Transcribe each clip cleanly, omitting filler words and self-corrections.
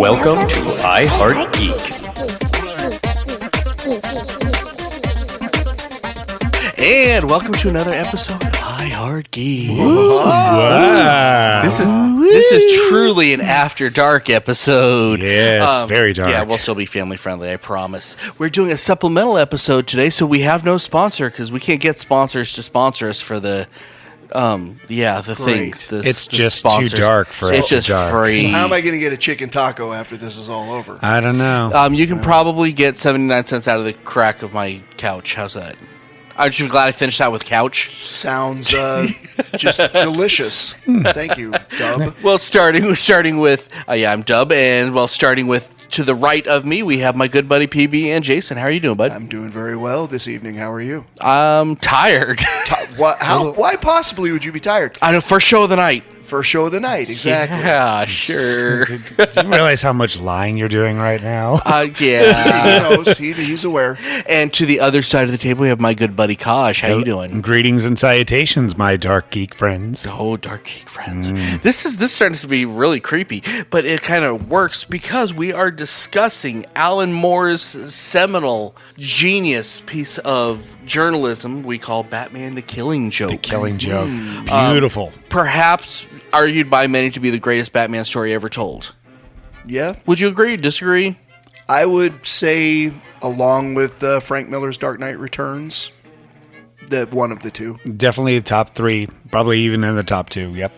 Welcome to iHeartGeek. And welcome to another episode of iHeartGeek. Wow. This is truly an after dark episode. Yes, very dark. Yeah, we'll still be family friendly, I promise. We're doing a supplemental episode today, so we have no sponsor because we can't get sponsors to sponsor us for the thing. It's just too dark for It's just free. So how am I going to get a chicken taco after this is all over? I don't know. You can probably get 79 cents out of the crack of my couch. How's that? Aren't you glad I finished that with couch? Sounds just delicious. Thank you, Dub. Well, starting with I'm Dub, and starting with to the right of me, we have my good buddy PB&Jason. How are you doing, bud? I'm doing very well this evening. How are you? I'm tired. Why possibly would you be tired? I know, first show of the night. First show of the night, exactly. Yeah, sure. Do you realize how much lying you're doing right now? Yeah. He knows. He's aware. And to the other side of the table, we have my good buddy Kaj. How you doing? Greetings and salutations, my dark geek friends. Oh, dark geek friends. This starting to be really creepy, but it kind of works because we are discussing Alan Moore's seminal genius piece of journalism we call Batman the Killing Joke. The Killing Joke. Beautiful. Perhaps argued by many to be the greatest Batman story ever told. Yeah. Would you agree? Disagree? I would say, along with Frank Miller's Dark Knight Returns, one of the two. Definitely the top three. Probably even in the top two. Yep.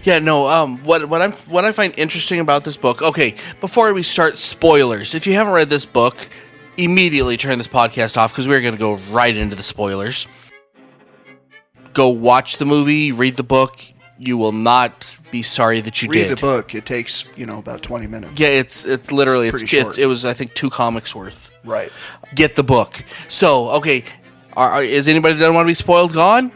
Yeah, no. What I find interesting about this book. Okay, before we start, spoilers. If you haven't read this book, immediately turn this podcast off because we're going to go right into the spoilers. Go watch the movie, read the book. You will not be sorry that you did. Read the book. It takes, about 20 minutes. Yeah, it's literally pretty short. It was, I think, 2 comics worth. Right. Get the book. So, okay, is anybody that doesn't want to be spoiled gone?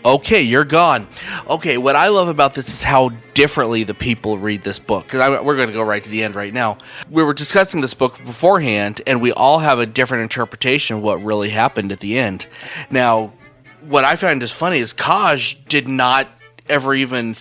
Okay, you're gone. Okay, what I love about this is how differently the people read this book. Because we're going to go right to the end right now. We were discussing this book beforehand, and we all have a different interpretation of what really happened at the end. Now, what I find is funny is Kaj did not ever even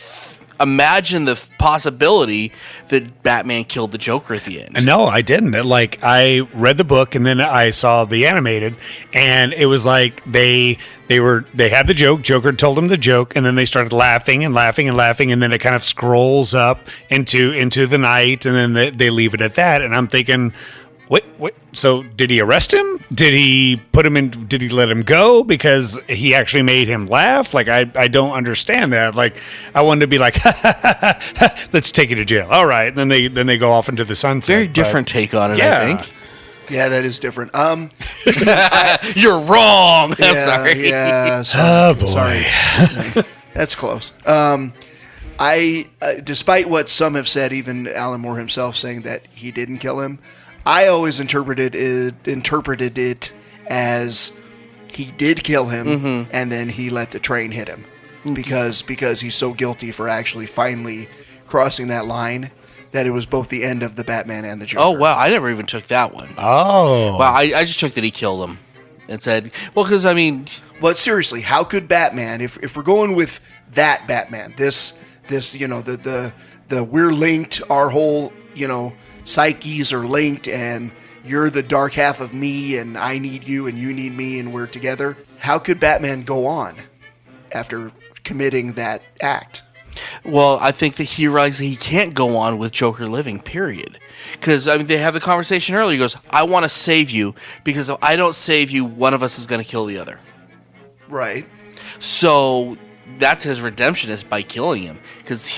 imagine the possibility that Batman killed the Joker at the end. No, I didn't. I read the book and then I saw the animated, and it was like they had the joke. Joker told them the joke, and then they started laughing and laughing and laughing, and then it kind of scrolls up into the night, and then they leave it at that. And I'm thinking, Wait. So did he arrest him? Did he put him in? Did he let him go because he actually made him laugh? I don't understand that. I wanted to be like, let's take you to jail. All right. And then they go off into the sunset. Very different take on it, yeah. I think. Yeah, that is different. You're wrong. I'm sorry. Yeah. Oh boy. Sorry. That's close. Despite what some have said, even Alan Moore himself saying that he didn't kill him, I always interpreted it as he did kill him, and then he let the train hit him because he's so guilty for actually finally crossing that line that it was both the end of the Batman and the Joker. Oh, wow. I never even took that one. Oh. Wow. I just took that he killed him and said, well, because, I mean... But seriously, how could Batman, if we're going with that Batman, this the we're linked, our whole, psyches are linked, and you're the dark half of me, and I need you, and you need me, and we're together. How could Batman go on after committing that act? Well, I think that he realized that he can't go on with Joker living, period. Because, they have the conversation earlier. He goes, I want to save you, because if I don't save you, one of us is going to kill the other. Right. So that's his redemption, is by killing him. Because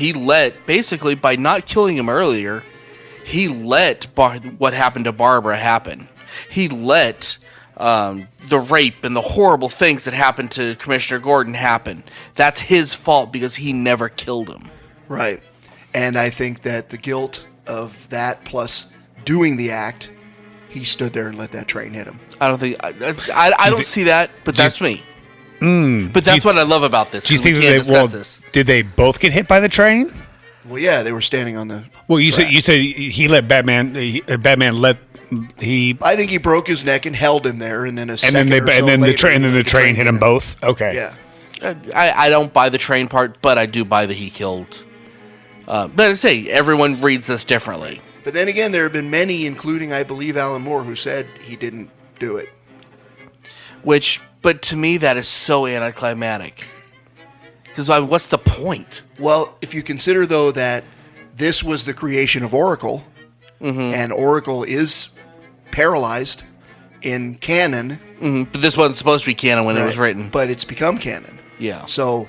basically, by not killing him earlier, he let what happened to Barbara happen. He let the rape and the horrible things that happened to Commissioner Gordon happen. That's his fault because he never killed him. Right. And I think that the guilt of that plus doing the act, he stood there and let that train hit him. I don't think... I don't see that, but that's me. But that's what I love about this. Do you think this. Did they both get hit by the train? Well, yeah, they were standing on the. Well, you said he let Batman. Batman let he. I think he broke his neck and held him there, and then the train hit him both. Okay. Yeah. I don't buy the train part, but I do buy that he killed. But I say everyone reads this differently. But then again, there have been many, including, I believe, Alan Moore, who said he didn't do it. But to me, that is so anticlimactic. Because what's the point? Well, if you consider, though, that this was the creation of Oracle, and Oracle is paralyzed in canon. But this wasn't supposed to be canon when it was written. But it's become canon. Yeah. So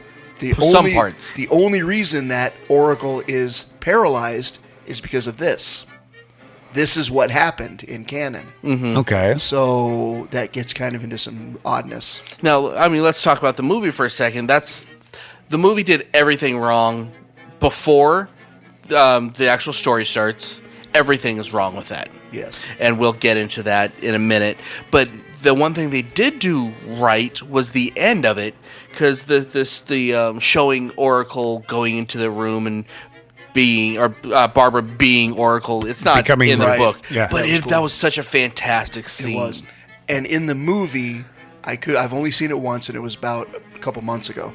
some parts. The only reason that Oracle is paralyzed is because of this. This is what happened in canon. Okay. So that gets kind of into some oddness. Now, I mean, let's talk about the movie for a second. The movie did everything wrong before the actual story starts. Everything is wrong with that. Yes. And we'll get into that in a minute. But the one thing they did do right was the end of it, because the showing Oracle going into the room and being, or Barbara being Oracle. It's not Becoming in the right. book, Yeah. but That was cool. that was such a fantastic scene. It was. And in the movie, I've only seen it once, and it was about a couple months ago.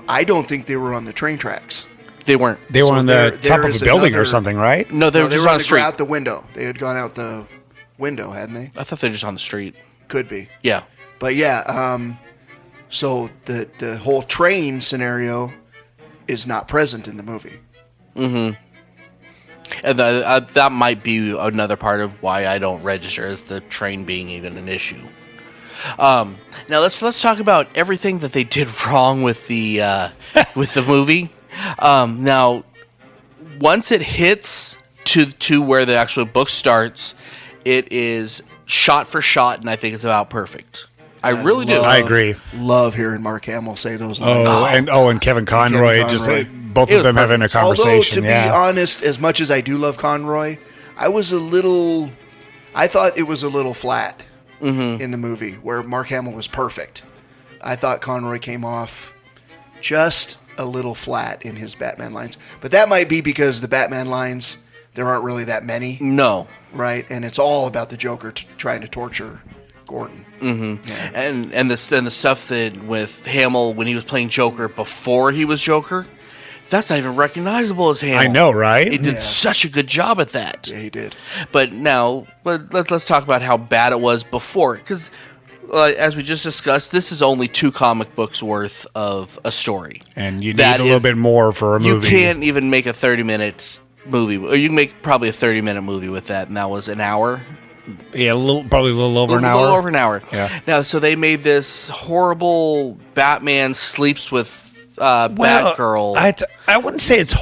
I don't think they were on the train tracks. They weren't. They were So on there- the top there of a is building or another- something, right? No, they were They just were on the street. out the window. They had gone out the window, hadn't they? I thought they were just on the street. Could be. Yeah. But yeah, so the whole train scenario is not present in the movie. And that might be another part of why I don't register as the train being even an issue. Now let's talk about everything that they did wrong with the movie. Now, once it hits to where the actual book starts, it is shot for shot, and I think it's about perfect. I really do. I agree. Love hearing Mark Hamill say those lines. And Kevin Conroy, just Conroy. both It of them was having a perfect. Although, conversation. to Yeah. be honest, as much as I do love Conroy, I thought it was a little flat in the movie, where Mark Hamill was perfect. I thought Conroy came off just a little flat in his Batman lines. But that might be because the Batman lines, there aren't really that many, No. right? And it's all about the Joker trying to torture Gordon. Yeah. And the stuff that with Hamill when he was playing Joker before he was Joker, that's not even recognizable as Hamill. I know, right? He did Yeah. such a good job at that. Yeah, he did. But let's talk about how bad it was before, because as we just discussed, this is only 2 comic books worth of a story, And you need That a little is- bit more for a movie. You can't even make a 30-minute movie, or you can make probably a 30-minute movie with that, and that was an hour. Yeah, probably a little over an A hour. little over an hour. Yeah. Now, so they made this horrible Batman sleeps with Batgirl. I wouldn't say it's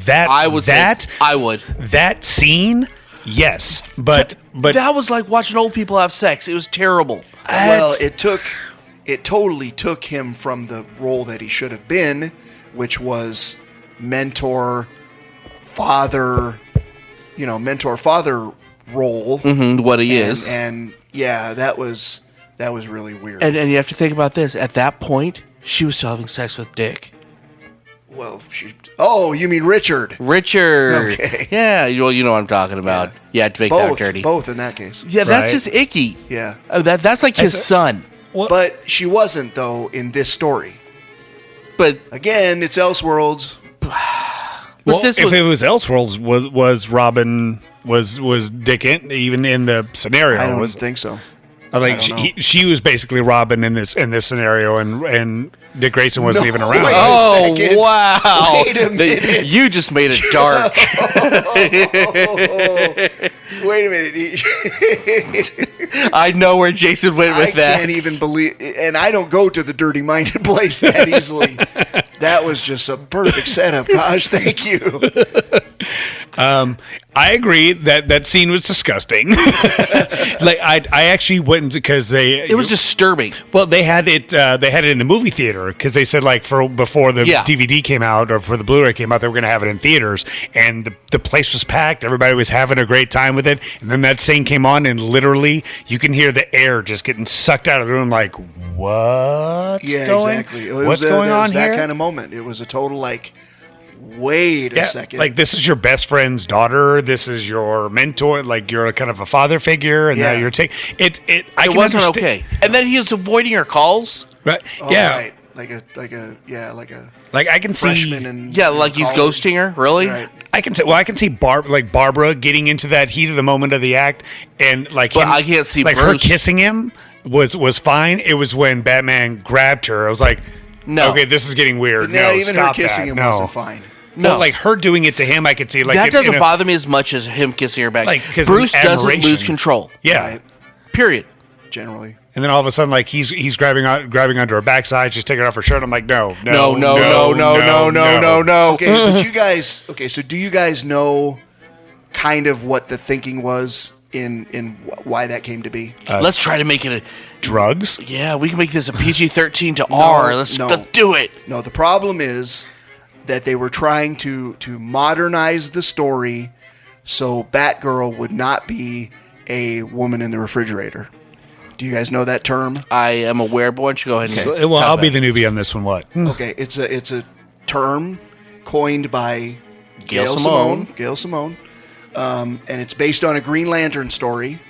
that. I would that say I would. that scene. Yes, but That was like watching old people have sex. It was terrible. Well, it totally took him from the role that he should have been, which was mentor, father role. What he is. And yeah, that was really weird. And you have to think about this. At that point, she was still having sex with Dick. Well, you mean Richard? Richard. Okay. Yeah, you know what I'm talking about. Yeah, to make that dirty. Both in that case. Yeah, that's Right. just icky. Yeah. That's like his son. But she wasn't, though, in this story. But Again, it's Elseworlds. well, this if was- it was Elseworlds, was Robin was Dick even in the scenario? I don't was think so. like don't know. she was basically Robin in this scenario, and Dick Grayson wasn't No, even around. wait. oh, second. wow. Wait a minute. You just made it dark. Wait a minute. I know where Jason went with I that. can't even believe, and I don't go to the dirty-minded place that easily. That was just a perfect setup. Gosh, thank you. I agree that scene was disgusting. Like I actually went because It was disturbing. well they had it in the movie theater because they said like before the Yeah. DVD came out or before the Blu-ray came out they were going to have it in theaters, and the place was packed, everybody was having a great time with it, and then that scene came on and literally you can hear the air just getting sucked out of the room, like what's Yeah, going exactly. what's going on that here? kind of moment. It was a total like, wait a second. Like this is your best friend's daughter. This is your mentor. Like you're kind of a father figure, and now Yeah. you're taking it. I It can wasn't understand- okay. And then he was avoiding her calls. Right? Oh, yeah. right. Like a Like I can freshman see. and Yeah, like he's college. ghosting her. Really? Right. I can see Barbara getting into that heat of the moment of the act, and like But I can't see like Bruce. her kissing him was fine. It was when Batman grabbed her. I was like, No. okay, this is getting weird. But now No, even her stop kissing that. him No. wasn't fine. No. Well, like her doing it to him, I could see like that it, doesn't in a- bother me as much as him kissing her back. Like, 'cause Bruce of doesn't admiration. lose control. Yeah. Right, Period. generally. And then all of a sudden, like he's grabbing onto her backside, she's taking off her shirt. I'm like, no. No. Okay, but you guys. Okay, so do you guys know kind of what the thinking was in why that came to be? Let's try to make it a. Drugs. Yeah, we can make this a PG-13 to R. Let's do it. No, the problem is that they were trying to modernize the story so Batgirl would not be a woman in the refrigerator. Do you guys know that term? I am aware, but why don't you go ahead and So, well, I'll be the newbie on this one. What? Okay, it's a term coined by Gail Simone. Gail Simone, and it's based on a Green Lantern story.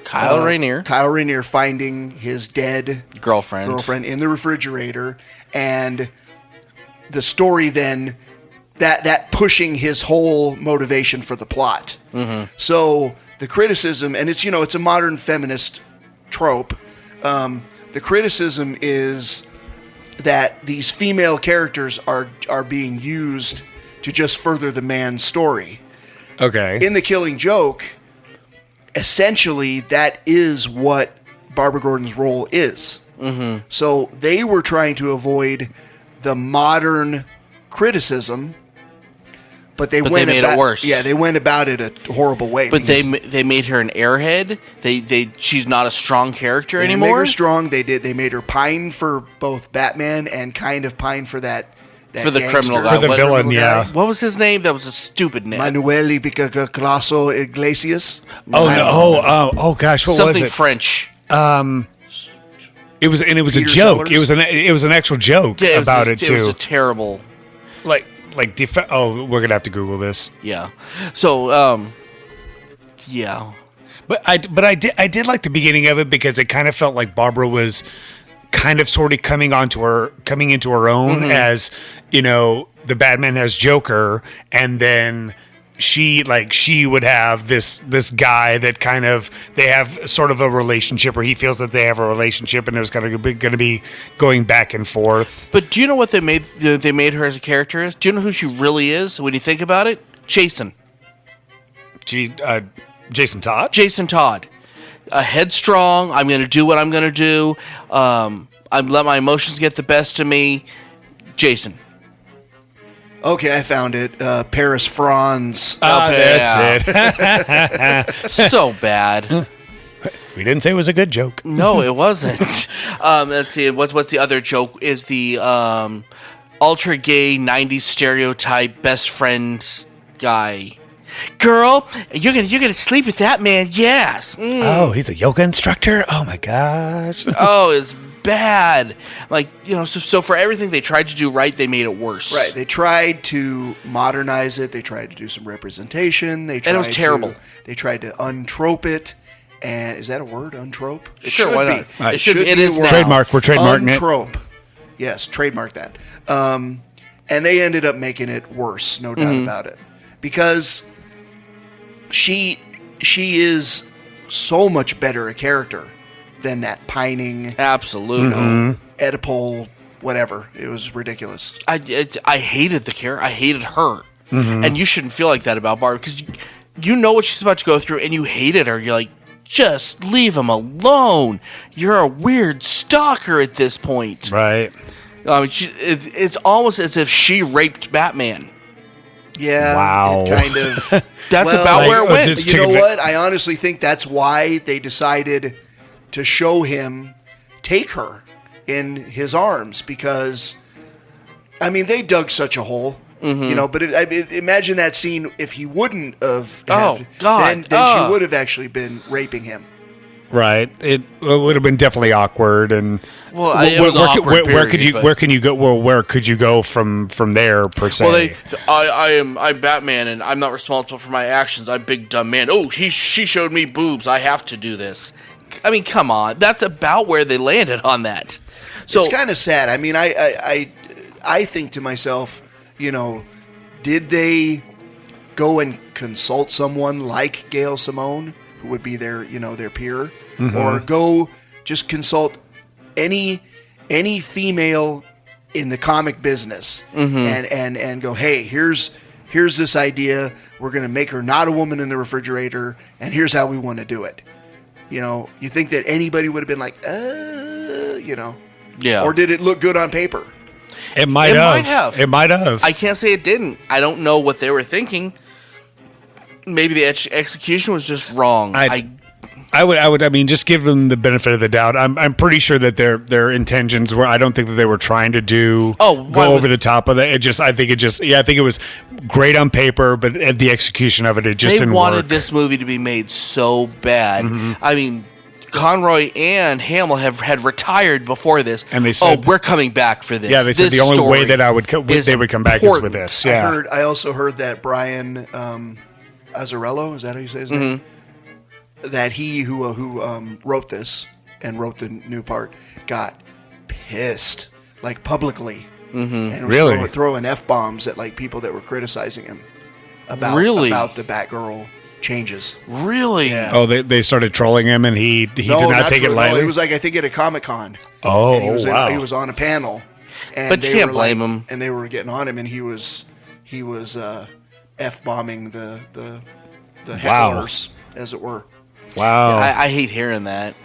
Kyle Rayner, Kyle Rayner finding his dead girlfriend in the refrigerator, and the story then that pushing his whole motivation for the plot. Mm-hmm. So the criticism, and it's a modern feminist trope. The criticism is that these female characters are being used to just further the man's story. Okay. In The Killing Joke, essentially that is what Barbara Gordon's role is. Mm-hmm. So they were trying to avoid the modern criticism, but they made it worse. Yeah, they went about it a horrible way. But they made her an airhead. She's not a strong character they anymore. Made her strong. They made her pine for both Batman and kind of pine for that for the gangster, criminal guy. For the villain, yeah. What was his name? That was a stupid name. Manuel Picasso Iglesias. Oh gosh, what Something was it? French. It was a Peter joke. Sellers? It was an actual joke about it too. It was a terrible. We're gonna have to Google this. Yeah. So yeah. But I did like the beginning of it because it kind of felt like Barbara was kind of sort of coming into her own as, the Batman as Joker, and then she would have this guy that kind of they have sort of a relationship, or he feels that they have a relationship, and it was kind of going to be going back and forth. But do you know what they made her as a character is? Do you know who she really is when you think about it? Jason Todd. Jason Todd. Headstrong. I'm going to do what I'm going to do. I let my emotions get the best of me. Jason. Okay, I found it. Paris Franz. That's it. So bad. We didn't say it was a good joke. No, it wasn't. Let's see. What's the other joke? Is the ultra gay 90s stereotype best friend guy. Girl, you're gonna sleep with that man. Yes. Oh, he's a yoga instructor. Oh my gosh. Oh, it's bad. So for everything they tried to do right, they made it worse. Right. They tried to modernize it. They tried to do some representation. And it was terrible. They tried to untrope it. And is that a word, untrope? It Sure, should why be. not? It should be. It is a word. Trademark. We're trademarking it. Untrope. Yes, trademark that. And they ended up making it worse, no doubt about it. Because she is so much better a character than that pining, Absolutely. Oedipal, whatever. It was ridiculous. I hated the character. I hated her. And you shouldn't feel like that about Barbara because you know what she's about to go through and you hated her. You're like, just leave him alone. You're a weird stalker at this point. Right. I mean, it's almost as if she raped Batman. Yeah. Wow. It kind of. That's about where it went. You know what? I honestly think that's why they decided to show him take her in his arms because, I mean, they dug such a hole. But imagine that scene if he wouldn't have. Oh, God. Then she would have actually been raping him. Right. It would have been definitely awkward. And well, it was awkward. Where can you go? Well, where could you go from there per se? Well, I'm Batman, and I'm not responsible for my actions. I'm big dumb man. Oh, she showed me boobs. I have to do this. I mean, come on. That's about where they landed on that. So it's kind of sad. I mean, I think to myself, did they go and consult someone like Gail Simone, who would be their peer, or go just consult any female in the comic business and go, hey, here's this idea. We're going to make her not a woman in the refrigerator, and here's how we want to do it. You think that anybody would have been like, Yeah. Or did it look good on paper? It might have. It might have. I can't say it didn't. I don't know what they were thinking. Maybe the execution was just wrong. I would. I mean, just give them the benefit of the doubt. I'm pretty sure that their intentions were. I don't think that they were trying to go over the top of it. I think it was great on paper, but at the execution of it, it just didn't work. They wanted this movie to be made so bad. I mean, Conroy and Hamill had retired before this, and they said, we're coming back for this. Yeah, they said the only way that they would come back is with this. Yeah, I also heard that Brian Azzarello, is that how you say his name? That he who wrote this and wrote the new part got pissed, like publicly, and was throwing F-bombs at like people that were criticizing him about the Batgirl changes. Really? Yeah. Oh, they started trolling him, and he did not take it lightly. No, it was like, I think at a Comic-Con. Oh, wow! He was on a panel, and but you can't blame him. And they were getting on him, and he was F-bombing the hecklers, as it were. Wow. I hate hearing that.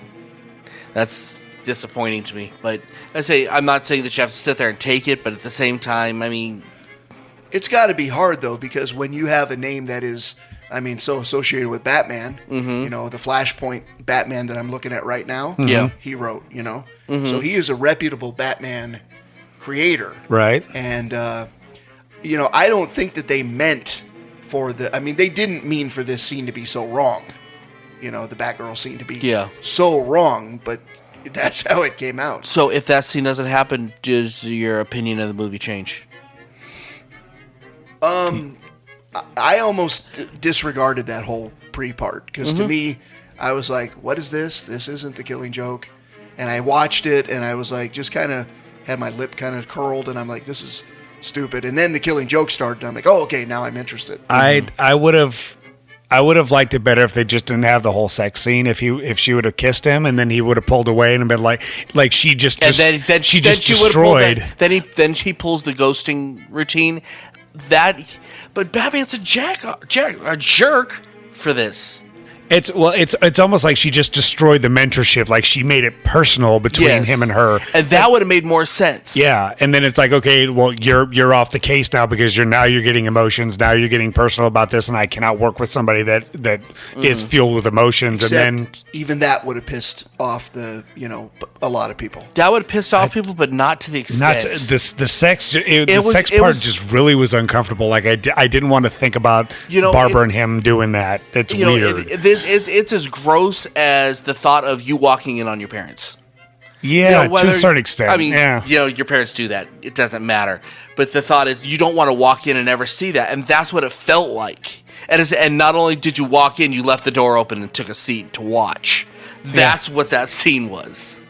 That's disappointing to me. But I'm not saying that you have to sit there and take it, but at the same time, I mean, it's got to be hard though, because when you have a name that is, so associated with Batman, the Flashpoint Batman that I'm looking at right now, he wrote, so he is a reputable Batman creator, right? And I don't think that they meant they didn't mean for this scene to be so wrong. The Batgirl scene to be so wrong, but that's how it came out. So if that scene doesn't happen, does your opinion of the movie change? I almost disregarded that whole pre-part, because to me, I was like, what is this? This isn't The Killing Joke. And I watched it, and I was like, just kind of had my lip kind of curled, and I'm like, this is stupid. And then The Killing Joke started, and I'm like, oh, okay, now I'm interested. I would have liked it better if they just didn't have the whole sex scene. If she would have kissed him, and then he would have pulled away and been like she just destroyed. Then she pulls the ghosting routine. But Batman's a jerk for this. It's almost like she just destroyed the mentorship. Like she made it personal between him and her, and that would have made more sense. Yeah, and then it's like, okay, well, you're off the case now, because you're getting emotions. Now you're getting personal about this, and I cannot work with somebody that is fueled with emotions. Except and then even that would have pissed off a lot of people. That would have pissed off people, but not to the extent. The sex part just really was uncomfortable. Like I didn't want to think about Barbara and him doing that. That's weird. It's as gross as the thought of you walking in on your parents. Yeah, to a certain extent. I mean, your parents do that. It doesn't matter. But the thought is you don't want to walk in and ever see that. And that's what it felt like. And not only did you walk in, you left the door open and took a seat to watch. That's what that scene was.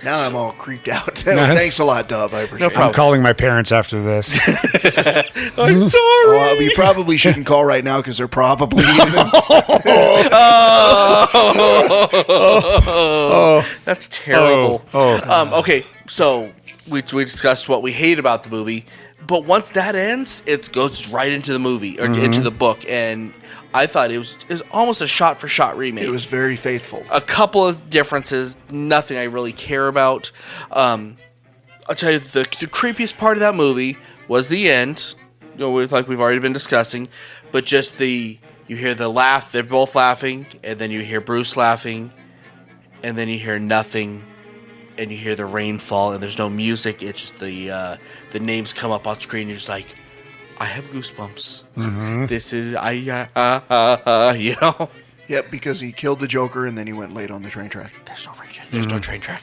Now I'm all creeped out. Thanks a lot, Dub. I appreciate it. I'm calling my parents after this. I'm sorry. Well, we probably shouldn't call right now, because they're probably that's terrible. Okay, so we discussed what we hate about the movie, but once that ends, it goes right into the movie or into the book, and I thought it was almost a shot-for-shot remake. It was very faithful. A couple of differences, nothing I really care about. I'll tell you, the creepiest part of that movie was the end, like we've already been discussing, but just you hear the laugh, they're both laughing, and then you hear Bruce laughing, and then you hear nothing, and you hear the rain fall, and there's no music, it's just the names come up on screen, and you're just like, I have goosebumps. This is Yep, because he killed the Joker and then he went late on the train track. There's no train track.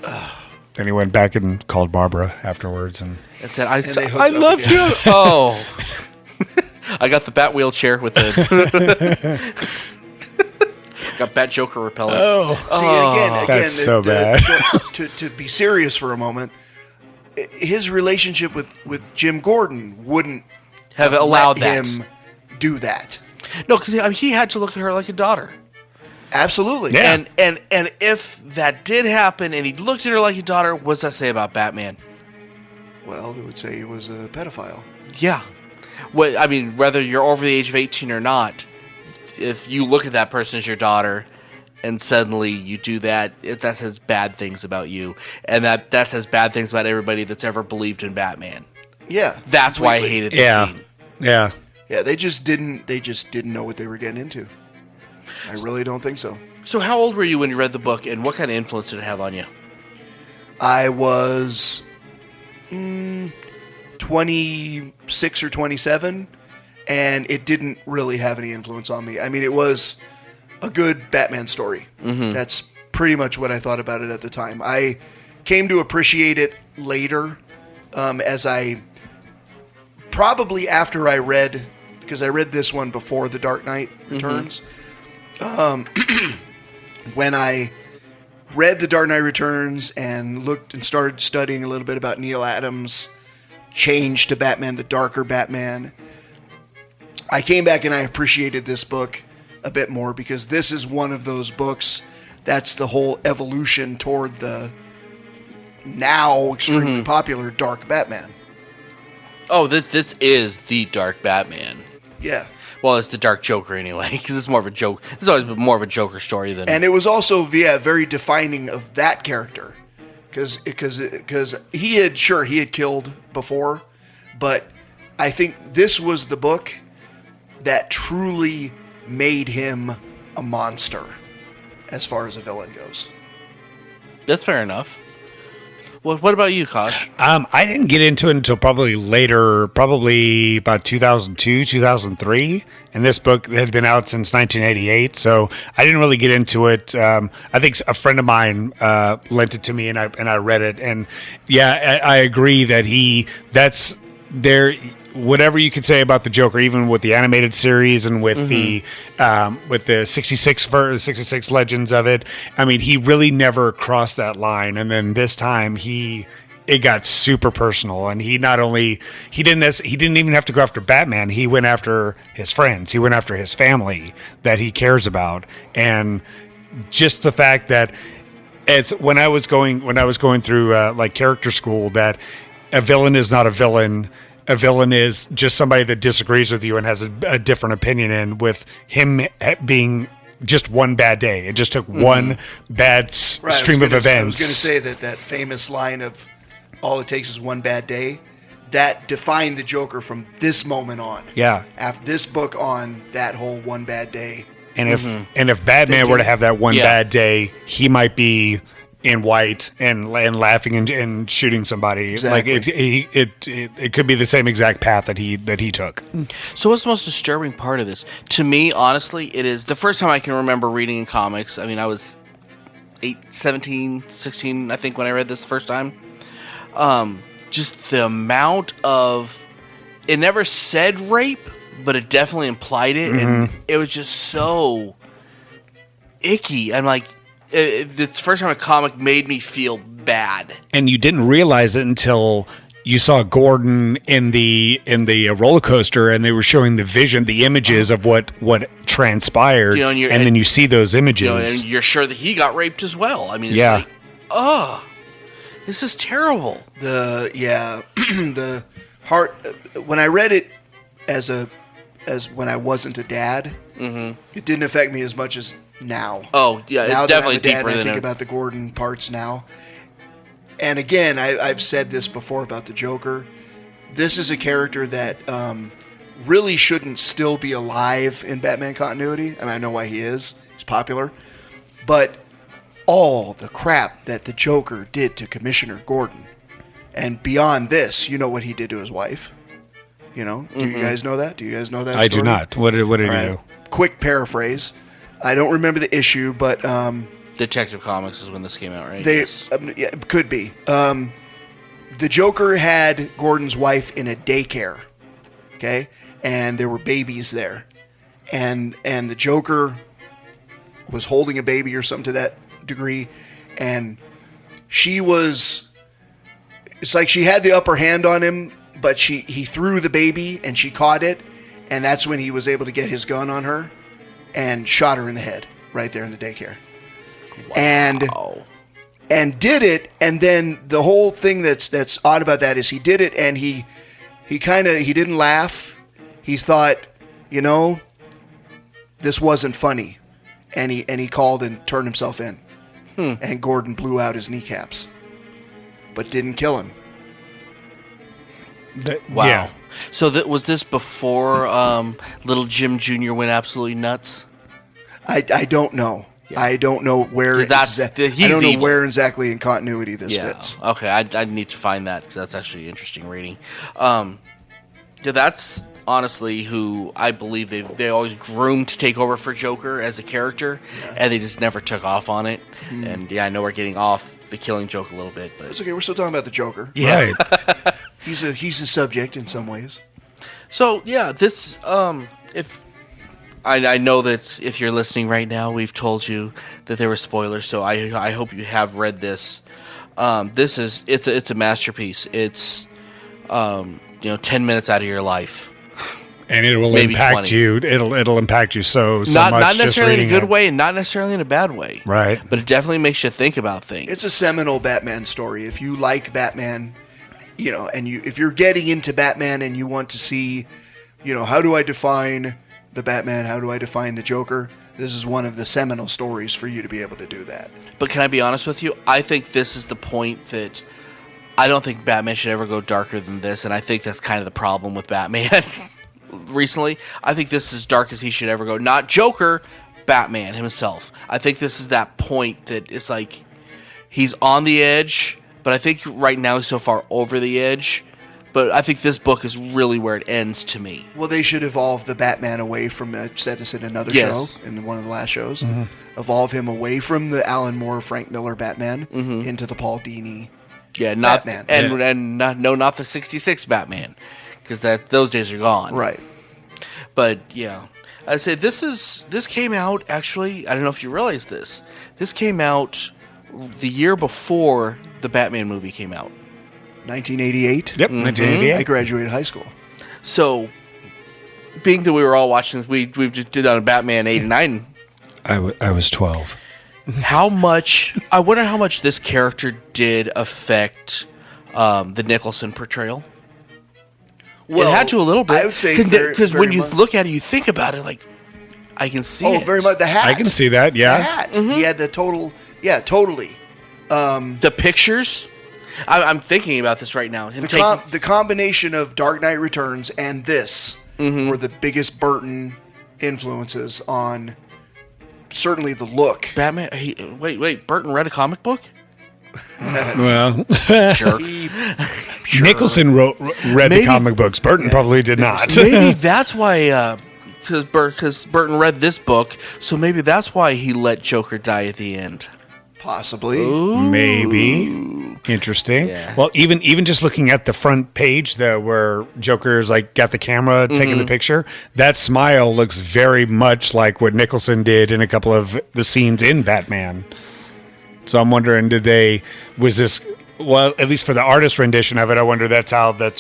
Then he went back and called Barbara afterwards and said, "I loved you." Oh, I got the Bat wheelchair with the got Bat Joker repellent. Again, that's so bad. To be serious for a moment, his relationship with Jim Gordon wouldn't have allowed him do that. No, because he had to look at her like a daughter. Absolutely. Yeah. And if that did happen and he looked at her like a daughter, what's that say about Batman? Well, it would say he was a pedophile. Yeah. Well, I mean, whether you're over the age of 18 or not, if you look at that person as your daughter and suddenly you do that, that says bad things about you. And that says bad things about everybody that's ever believed in Batman. Yeah. That's why I completely. hated the Yeah. scene. Yeah. Yeah, they just didn't know what they were getting into. I really don't think so. So how old were you when you read the book, and what kind of influence did it have on you? I was 26 or 27, and it didn't really have any influence on me. I mean, it was a good Batman story. Mm-hmm. That's pretty much what I thought about it at the time. I came to appreciate it later, as I probably after I read, because I read this one before The Dark Knight Returns. When I read The Dark Knight Returns and looked and started studying a little bit about Neil Adams' change to Batman, the darker Batman, I came back and I appreciated this book a bit more, because this is one of those books that's the whole evolution toward the now extremely popular Dark Batman. Oh, this is the Dark Batman. Yeah. Well, it's the Dark Joker anyway, because it's more of a joke. It's always been more of a Joker story than. And it was also very defining of that character, because he had killed before, but I think this was the book that truly made him a monster as far as a villain goes. That's fair enough. Well, what about you, Kosh? I didn't get into it until probably later, probably about 2002, 2003. And this book had been out since 1988, so I didn't really get into it. I think a friend of mine lent it to me, and I read it. And yeah, I agree that that's there. Whatever you could say about the Joker, even with the animated series and with the 66 legends of it, I mean, he really never crossed that line. And then this time it got super personal, and he didn't even have to go after Batman. He went after his friends. He went after his family that he cares about. And just the fact that when I was going through like character school, that a villain is not a villain. A villain is just somebody that disagrees with you and has a different opinion. And with him being just one bad day, it just took one bad stream of events. I was going to say that famous line of all it takes is one bad day, that defined the Joker from this moment on. Yeah. After this book on, that whole one bad day. And if Batman were to have that one bad day, he might be in white and laughing and shooting somebody. Exactly. Like it could be the same exact path that he took. So what's the most disturbing part of this? To me, honestly, it is the first time I can remember reading in comics. I mean, I was 17, 16, I think, when I read this the first time. Just the amount of... It never said rape, but it definitely implied it. And it was just so icky. I'm like... It's the first time a comic made me feel bad. And you didn't realize it until you saw Gordon in the roller coaster, and they were showing the images of what transpired, and then you see those images. And you're sure that he got raped as well. I mean, it's like, oh, this is terrible. The heart. When I read it as when I wasn't a dad, it didn't affect me as much as now. Oh, yeah, now it's definitely that I'm a dad, deeper and I than think about the Gordon parts now. And again, I've said this before about the Joker. This is a character that really shouldn't still be alive in Batman continuity. I mean, I know why he is. He's popular. But all the crap that the Joker did to Commissioner Gordon, and beyond this, you know what he did to his wife. You know? Do you guys know that? Do you guys know that story? I do not. What did he do? Quick paraphrase. I don't remember the issue, but... Detective Comics is when this came out, right? Yes. Yeah, could be. The Joker had Gordon's wife in a daycare, okay? And there were babies there. And the Joker was holding a baby or something to that degree, and she was... It's like she had the upper hand on him, but he threw the baby, and she caught it, and that's when he was able to get his gun on her and shot her in the head right there in the daycare. Wow. And did it, and then the whole thing that's odd about that is he did it, and he didn't laugh. He thought, this wasn't funny, and he called and turned himself in, and Gordon blew out his kneecaps, but didn't kill him. Wow. Yeah. So was this before Little Jim Jr. went absolutely nuts? I don't know. Yeah. I don't know where. Yeah, I don't know where exactly in continuity this fits. Okay, I need to find that because that's actually an interesting reading. That's honestly who I believe they always groomed to take over for Joker as a character, and they just never took off on it. And I know we're getting off the Killing Joke a little bit, but It's okay. We're still talking about the Joker. Right. He's a subject in some ways. So this if I know that if you're listening right now, we've told you that there were spoilers. So I hope you have read this. It's a masterpiece. It's 10 minutes out of your life, And it will Maybe impact 20. you. It'll impact you so much. not just necessarily in a reading good it. way, and not necessarily in a bad way. Right. But it definitely makes you think about things. It's a seminal Batman story. If you like Batman, if you're getting into Batman and you want to see, how do I define the Batman? How do I define the Joker? This is one of the seminal stories for you to be able to do that. But can I be honest with you? I think this is the point that I don't think Batman should ever go darker than this, and I think that's kind of the problem with Batman recently. I think this is as dark as he should ever go. Not Joker, Batman himself. I think this is that point that it's like he's on the edge, but I think right now he's so far over the edge. But I think this book is really where it ends to me. Well, they should evolve the Batman away from, I said this in another Yes. show, in one of the last shows, evolve him away from the Alan Moore, Frank Miller Batman into the Paul Dini. Yeah, not Batman. and not the '66 Batman, because those days are gone. Right. But yeah, I'd say this came out actually. I don't know if you realize this. This came out the year before the Batman movie came out. 1988. Yep, I 1988. graduated high school. So, being that we were all watching this, we just did on Batman '89. I was 12. How much? I wonder how much this character did affect the Nicholson portrayal. Well, it had to a little bit. I would say because when you much. look at it, you think about it like I can see it. Oh, very much. The hat. I can see that, yeah. The hat. He had the total. Yeah, totally. The pictures. I'm thinking about this right now. The combination of Dark Knight Returns and this were the biggest Burton influences on certainly the look. Batman. Wait. Burton read a comic book. Well, Jerk. Nicholson read Maybe- the comic books. Burton probably did not. Maybe that's why. Because Burton read this book, so maybe that's why he let Joker die at the end. Possibly. Maybe. Interesting. Yeah. Well, even just looking at the front page there where Joker's like got the camera taking the picture, that smile looks very much like what Nicholson did in a couple of the scenes in Batman. So I'm wondering, was this, well, at least for the artist rendition of it, I wonder that's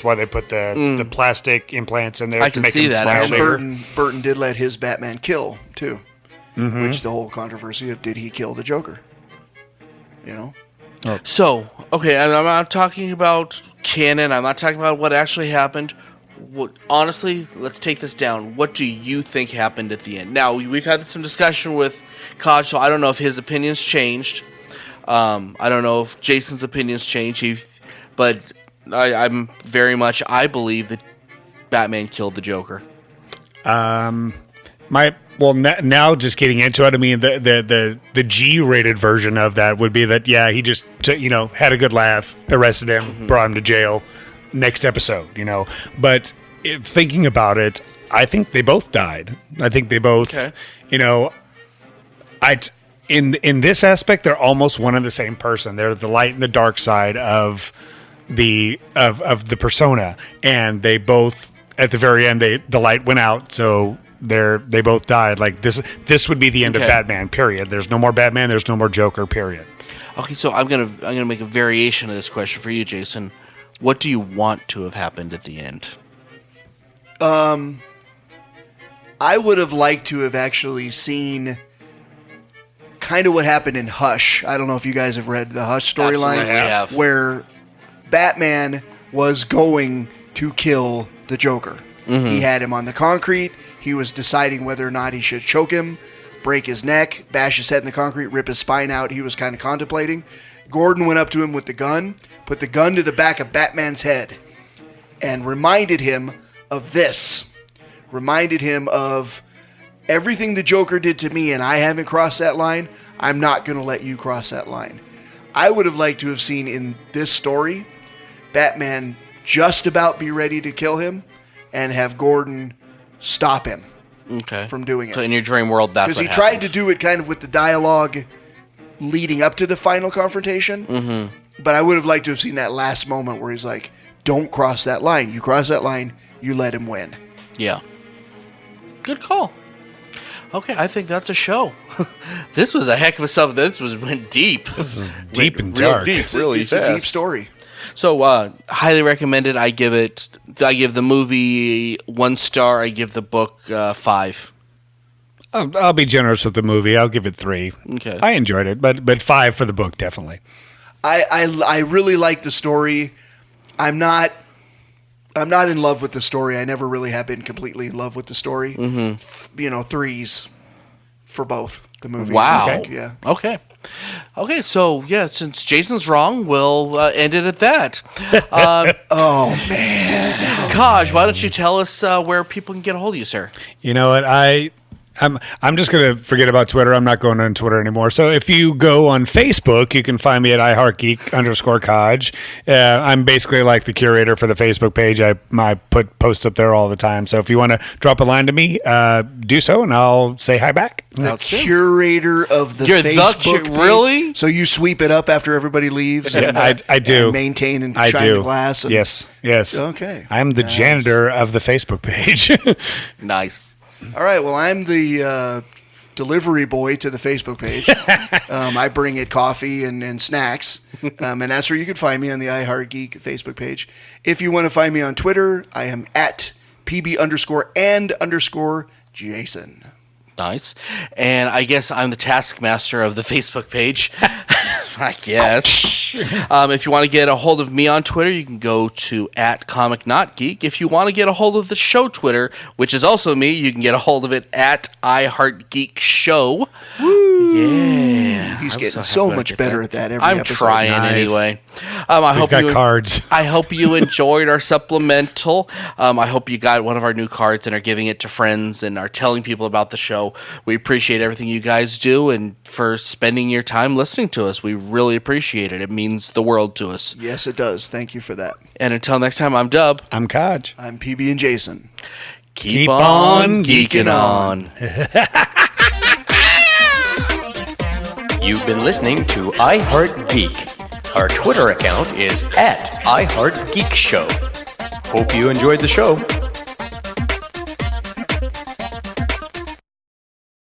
why they put the plastic implants in there I to can make see him that, smile actually. bigger. Burton did let his Batman kill too, which the whole controversy of did he kill the Joker? So, okay, and I'm not talking about canon. I'm not talking about what actually happened. Honestly, let's take this down. What do you think happened at the end? Now, we've had some discussion with Kaj, so I don't know if his opinions changed. I don't know if Jason's opinions changed, but I'm very much, I believe that Batman killed the Joker. Now just getting into it, I mean the G-rated version of that would be that he just had a good laugh, arrested him, brought him to jail. Next episode, But thinking about it, I think they both died. I think they both, Okay. In this aspect, they're almost one and the same person. They're the light and the dark side of the persona, and they both at the very end the light went out, so they both died. Like this would be the end of Batman. Period. There's no more Batman. There's no more Joker. Period. Okay, so I'm gonna make a variation of this question for you, Jason. What do you want to have happened at the end? I would have liked to have actually seen kind of what happened in Hush. I don't know if you guys have read the Hush storyline, Absolutely have. where Batman was going to kill the Joker. He had him on the concrete. He was deciding whether or not he should choke him, break his neck, bash his head in the concrete, rip his spine out. He was kind of contemplating. Gordon went up to him with the gun, put the gun to the back of Batman's head, and reminded him of this. Reminded him of everything the Joker did to me, and I haven't crossed that line. I'm not going to let you cross that line. I would have liked to have seen in this story Batman just about be ready to kill him and have Gordon stop him from doing it. So in your dream world, that's because he tried to do it kind of with the dialogue leading up to the final confrontation. But I would have liked to have seen that last moment where he's like, don't cross that line. You cross that line, you let him win. Yeah. Good call. Okay, I think that's a show. This was a heck of a stuff. Went deep. This is deep and real dark. deep, really It's a fast. deep story. So, highly recommended. I give the movie 1 star. I give the book 5. I'll be generous with the movie. I'll give it 3. Okay. I enjoyed it, but 5 for the book, definitely. I really like the story. I'm not in love with the story. I never really have been completely in love with the story. 3s for both the movies. Wow. I think, yeah. Okay. So yeah, since Jason's wrong, we'll end it at that. Oh man, Kaj, why don't you tell us where people can get a hold of you, sir? You know what? I'm just going to forget about Twitter. I'm not going on Twitter anymore. So if you go on Facebook, you can find me at IHeartGeek_Kaj. I'm basically like the curator for the Facebook page. I put posts up there all the time. So if you want to drop a line to me, do so, and I'll say hi back. the curator of the You're Facebook page. really? So you sweep it up after everybody leaves? And, I do. and maintain and I shine do. the glass? And, Yes. Okay. I'm the janitor of the Facebook page. Nice. All right. Well, I'm the delivery boy to the Facebook page. I bring it coffee and snacks, and that's where you can find me on the iHeartGeek Facebook page. If you want to find me on Twitter, I am at PB_and_Jason. Nice. And I guess I'm the taskmaster of the Facebook page. I guess. If you want to get a hold of me on Twitter, you can go to @ComicNotGeek. If you want to get a hold of the show Twitter, which is also me, you can get a hold of it at iHeartGeekShow. Woo! Yeah. He's I'm getting happy so when I much get better that. at that every I'm episode. trying Nice. anyway. We've got cards. I hope you enjoyed our supplemental. I hope you got one of our new cards and are giving it to friends and are telling people about the show. We appreciate everything you guys do and for spending your time listening to us. We really appreciate it. It means the world to us. Yes, it does. Thank you for that. And until next time, I'm Dub. I'm Kaj. I'm PB&Jason. Keep on geeking on. You've been listening to iHeartGeek. Our Twitter account is @iHeartGeekShow. Hope you enjoyed the show.